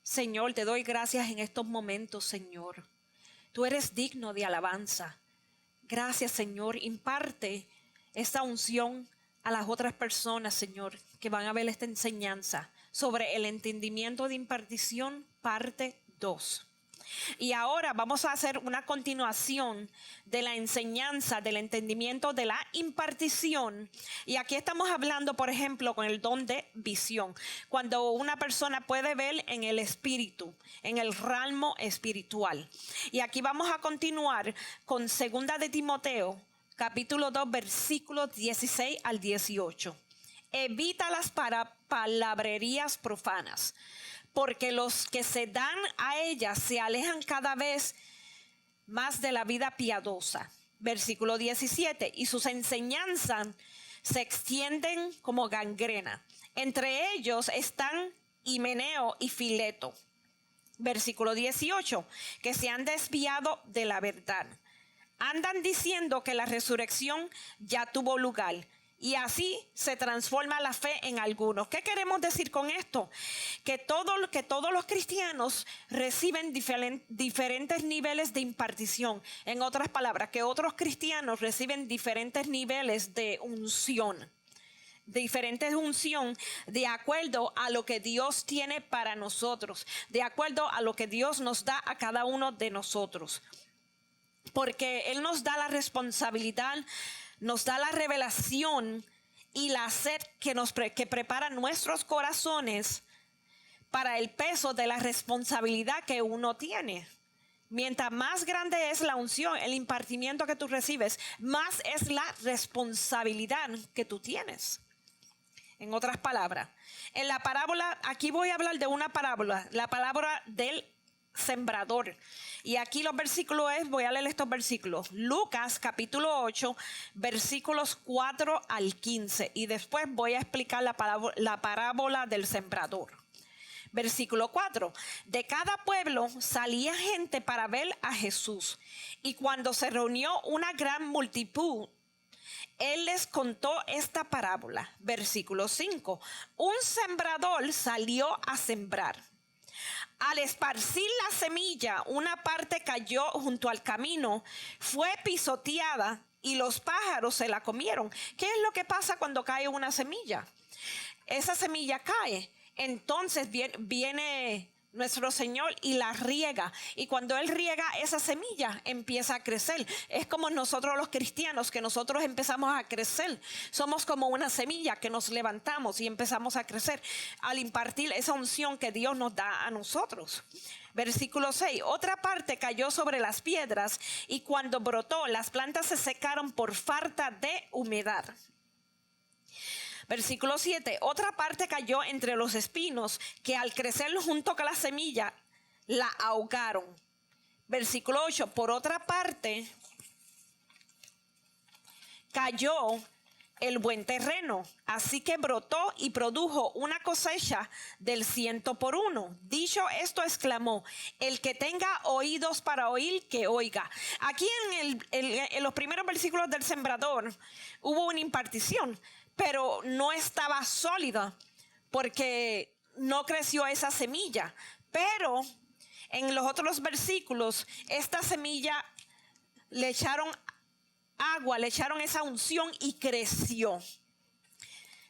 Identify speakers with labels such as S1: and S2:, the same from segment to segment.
S1: Señor, te doy gracias en estos momentos, Señor. Tú eres digno de alabanza. Gracias, Señor. Imparte esta unción a las otras personas, Señor, que van a ver esta enseñanza sobre el entendimiento de impartición, parte 2. Y ahora vamos a hacer una continuación de la enseñanza del entendimiento de la impartición. Y aquí estamos hablando, por ejemplo, con el don de visión. Cuando una persona puede ver en el espíritu, en el ramo espiritual. Y aquí vamos a continuar con 2 de Timoteo, capítulo 2, versículos 16 al 18. Evita las palabrerías profanas, porque los que se dan a ellas se alejan cada vez más de la vida piadosa. Versículo 17. Y sus enseñanzas se extienden como gangrena. Entre ellos están Himeneo y Fileto. Versículo 18. Que se han desviado de la verdad. Andan diciendo que la resurrección ya tuvo lugar. Y así se transforma la fe en algunos. ¿Qué queremos decir con esto? Que todos los cristianos reciben diferentes niveles de impartición. En otras palabras, que otros cristianos reciben diferentes niveles de unción. Diferentes unción de acuerdo a lo que Dios tiene para nosotros. De acuerdo a lo que Dios nos da a cada uno de nosotros. Porque Él nos da la responsabilidad, nos da la revelación y la sed que prepara nuestros corazones para el peso de la responsabilidad que uno tiene. Mientras más grande es la unción, el impartimiento que tú recibes, más es la responsabilidad que tú tienes. En otras palabras, en la parábola, aquí voy a hablar de una parábola, la parábola del sembrador. Y aquí los versículos voy a leer estos versículos. Lucas capítulo 8, versículos 4 al 15. Y después voy a explicar la parábola del sembrador. Versículo 4. De cada pueblo salía gente para ver a Jesús. Y cuando se reunió una gran multitud, Él les contó esta parábola. Versículo 5. Un sembrador salió a sembrar. Al esparcir la semilla, una parte cayó junto al camino, fue pisoteada y los pájaros se la comieron. ¿Qué es lo que pasa cuando cae una semilla? Esa semilla cae, entonces viene nuestro Señor y la riega. Y cuando Él riega esa semilla, empieza a crecer. Es como nosotros los cristianos, que nosotros empezamos a crecer. Somos como una semilla que nos levantamos y empezamos a crecer al impartir esa unción que Dios nos da a nosotros. Versículo 6. Otra parte cayó sobre las piedras y cuando brotó, las plantas se secaron por falta de humedad. Versículo 7. Otra parte cayó entre los espinos que al crecer junto con la semilla la ahogaron. Versículo 8. Por otra parte cayó el buen terreno, así que brotó y produjo una cosecha del 100 por 1. Dicho esto, exclamó: el que tenga oídos para oír, que oiga. Aquí en los primeros versículos del sembrador hubo una impartición, pero no estaba sólida porque no creció esa semilla. Pero en los otros versículos, esta semilla le echaron agua, le echaron esa unción y creció.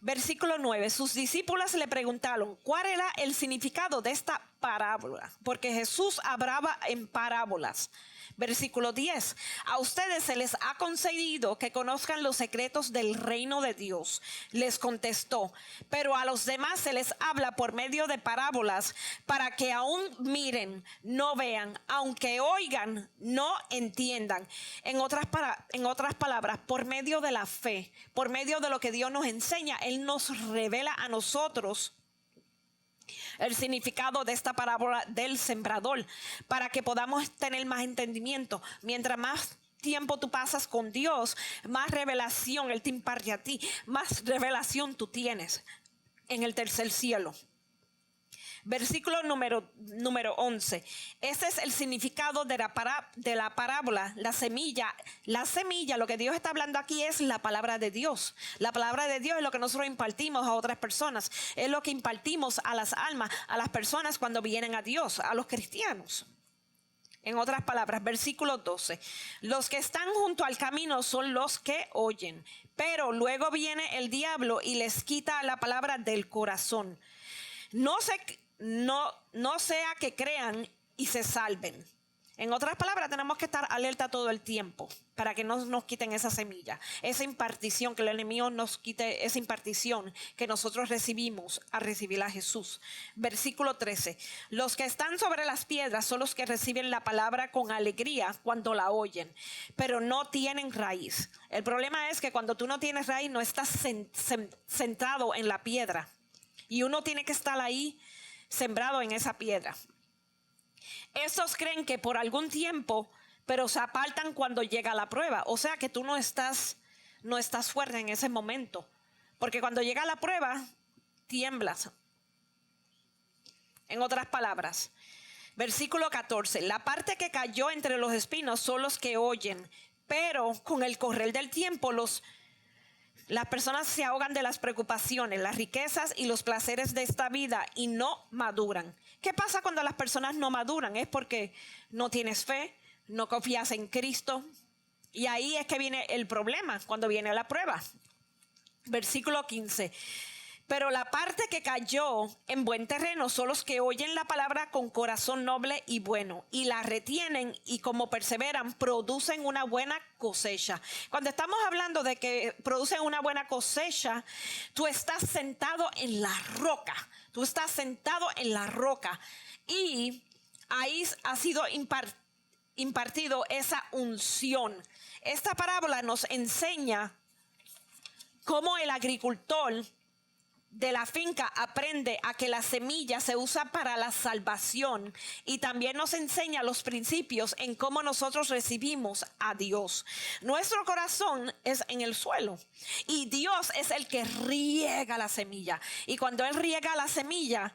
S1: Versículo 9. Sus discípulos le preguntaron cuál era el significado de esta parábola, porque Jesús hablaba en parábolas. Versículo 10. A ustedes se les ha concedido que conozcan los secretos del reino de Dios. Les contestó. Pero a los demás se les habla por medio de parábolas, para que aún miren, no vean, aunque oigan, no entiendan. En otras palabras, por medio de la fe, por medio de lo que Dios nos enseña, Él nos revela a nosotros el significado de esta parábola del sembrador, para que podamos tener más entendimiento. Mientras más tiempo tú pasas con Dios, más revelación Él te imparte a ti, más revelación tú tienes en el tercer cielo. Versículo número 11. Ese es el significado de la parábola. La semilla, lo que Dios está hablando aquí es la palabra de Dios. La palabra de Dios es lo que nosotros impartimos a otras personas. Es lo que impartimos a las almas, a las personas cuando vienen a Dios, a los cristianos. En otras palabras, versículo 12. Los que están junto al camino son los que oyen, pero luego viene el diablo y les quita la palabra del corazón. No sea que crean y se salven. En otras palabras, tenemos que estar alerta todo el tiempo para que no nos quiten esa semilla, esa impartición, que el enemigo nos quite esa impartición que nosotros recibimos al recibir a Jesús. Versículo 13. Los que están sobre las piedras son los que reciben la palabra con alegría cuando la oyen, pero no tienen raíz. El problema es que cuando tú no tienes raíz, no estás sentado en la piedra. Y uno tiene que estar ahí sembrado en esa piedra. Estos creen que por algún tiempo, pero se apartan cuando llega la prueba. O sea que tú no estás fuerte en ese momento. Porque cuando llega la prueba, tiemblas. En otras palabras, versículo 14. La parte que cayó entre los espinos son los que oyen, pero con el correr del tiempo las personas se ahogan de las preocupaciones, las riquezas y los placeres de esta vida y no maduran. ¿Qué pasa cuando las personas no maduran? Es porque no tienes fe, no confías en Cristo. Y ahí es que viene el problema, cuando viene la prueba. Versículo 15. Pero la parte que cayó en buen terreno son los que oyen la palabra con corazón noble y bueno, y la retienen, y como perseveran, producen una buena cosecha. Cuando estamos hablando de que producen una buena cosecha, tú estás sentado en la roca. Tú estás sentado en la roca. Y ahí ha sido impartido esa unción. Esta parábola nos enseña cómo el agricultor de la finca aprende a que la semilla se usa para la salvación, y también nos enseña los principios en cómo nosotros recibimos a Dios. Nuestro corazón es en el suelo y Dios es el que riega la semilla, y cuando Él riega la semilla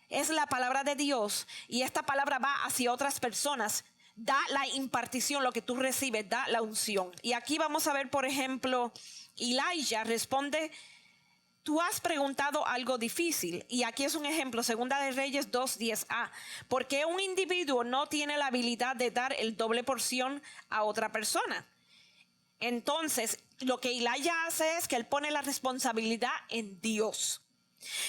S1: es la palabra de Dios, y esta palabra va hacia otras personas. Da la impartición, lo que tú recibes, da la unción. Y aquí vamos a ver, por ejemplo, Elijah responde: tú has preguntado algo difícil. Y aquí es un ejemplo, Segunda de Reyes 2:10a. Porque un individuo no tiene la habilidad de dar el doble porción a otra persona. Entonces, lo que Elijah hace es que él pone la responsabilidad en Dios.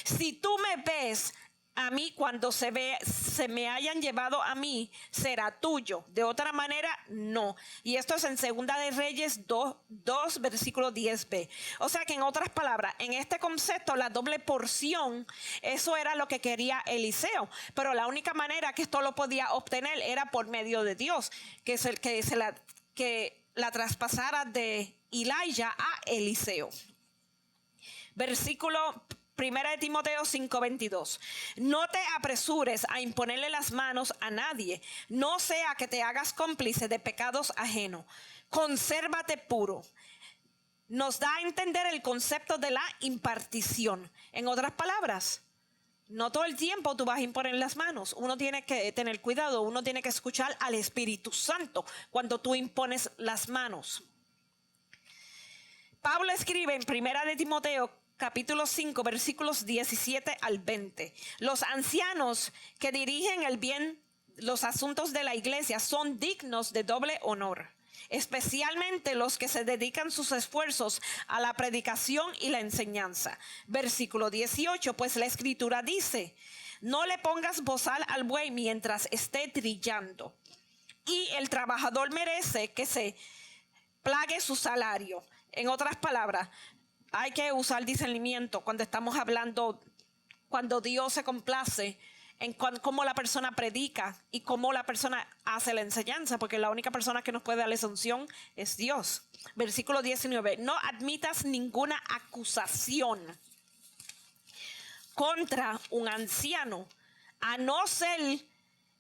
S1: Si tú me ves a mí cuando se me hayan llevado a mí, será tuyo. De otra manera, no. Y esto es en Segunda de Reyes 2, versículo 10b. O sea que en otras palabras, en este concepto, la doble porción, eso era lo que quería Eliseo. Pero la única manera que esto lo podía obtener era por medio de Dios, que la traspasara de Elijah a Eliseo. Versículo 1 de Timoteo 5:22. No te apresures a imponerle las manos a nadie, no sea que te hagas cómplice de pecados ajenos. Consérvate puro. Nos da a entender el concepto de la impartición. En otras palabras, no todo el tiempo tú vas a imponer las manos. Uno tiene que tener cuidado, uno tiene que escuchar al Espíritu Santo cuando tú impones las manos. Pablo escribe en 1 de Timoteo capítulo 5, versículos 17 al 20. Los ancianos que dirigen el bien, los asuntos de la iglesia, son dignos de doble honor, especialmente los que se dedican sus esfuerzos a la predicación y la enseñanza. Versículo 18, pues la escritura dice: no le pongas bozal al buey mientras esté trillando, y el trabajador merece que se pague su salario. En otras palabras, hay que usar discernimiento cuando estamos hablando, cuando Dios se complace en cómo la persona predica y cómo la persona hace la enseñanza, porque la única persona que nos puede dar esa unción es Dios. Versículo 19, no admitas ninguna acusación contra un anciano, a no ser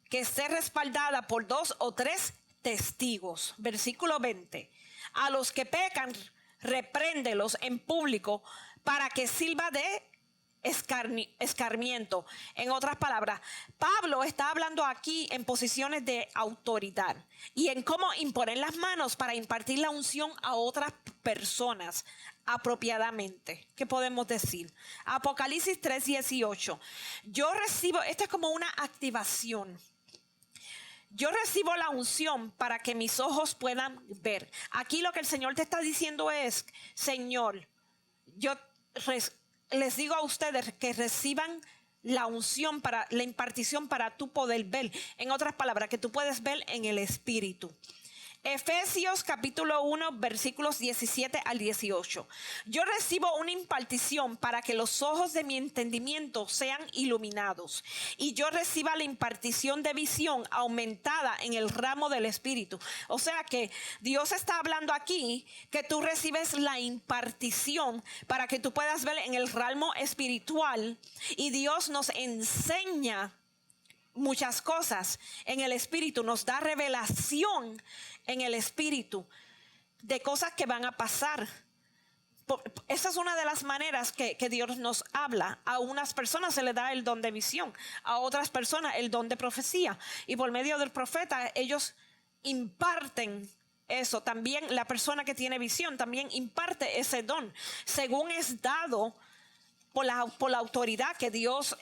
S1: que esté respaldada por 2 o 3 testigos. Versículo 20, a los que pecan, repréndelos en público para que sirva de escarmiento. En otras palabras, Pablo está hablando aquí en posiciones de autoridad y en cómo imponer las manos para impartir la unción a otras personas apropiadamente. ¿Qué podemos decir? Apocalipsis 3:18. Yo recibo, esto es como una activación. Yo recibo la unción para que mis ojos puedan ver. Aquí lo que el Señor te está diciendo es, Señor, yo les digo a ustedes que reciban la unción para la impartición para tu poder ver. En otras palabras, que tú puedes ver en el Espíritu. Efesios capítulo 1 versículos 17 al 18. Yo recibo una impartición para que los ojos de mi entendimiento sean iluminados y yo reciba la impartición de visión aumentada en el ramo del Espíritu. O sea que Dios está hablando aquí que tú recibes la impartición para que tú puedas ver en el ramo espiritual, y Dios nos enseña muchas cosas en el Espíritu, nos da revelación en el Espíritu de cosas que van a pasar. Esa es una de las maneras que Dios nos habla. A unas personas se les da el don de visión, a otras personas el don de profecía, y por medio del profeta ellos imparten eso. También la persona que tiene visión también imparte ese don según es dado por la autoridad que Dios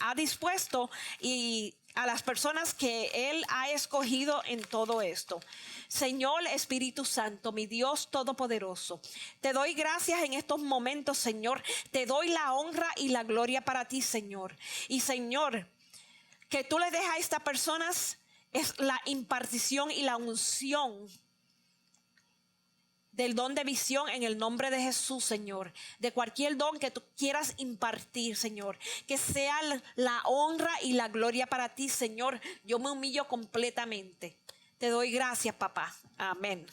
S1: ha dispuesto y a las personas que Él ha escogido en todo esto. Señor Espíritu Santo, mi Dios Todopoderoso, te doy gracias en estos momentos, Señor. Te doy la honra y la gloria para ti, Señor. Y Señor, que tú le dejas a estas personas es la impartición y la unción del don de visión en el nombre de Jesús, Señor. De cualquier don que tú quieras impartir, Señor. Que sea la honra y la gloria para ti, Señor. Yo me humillo completamente. Te doy gracias, papá. Amén.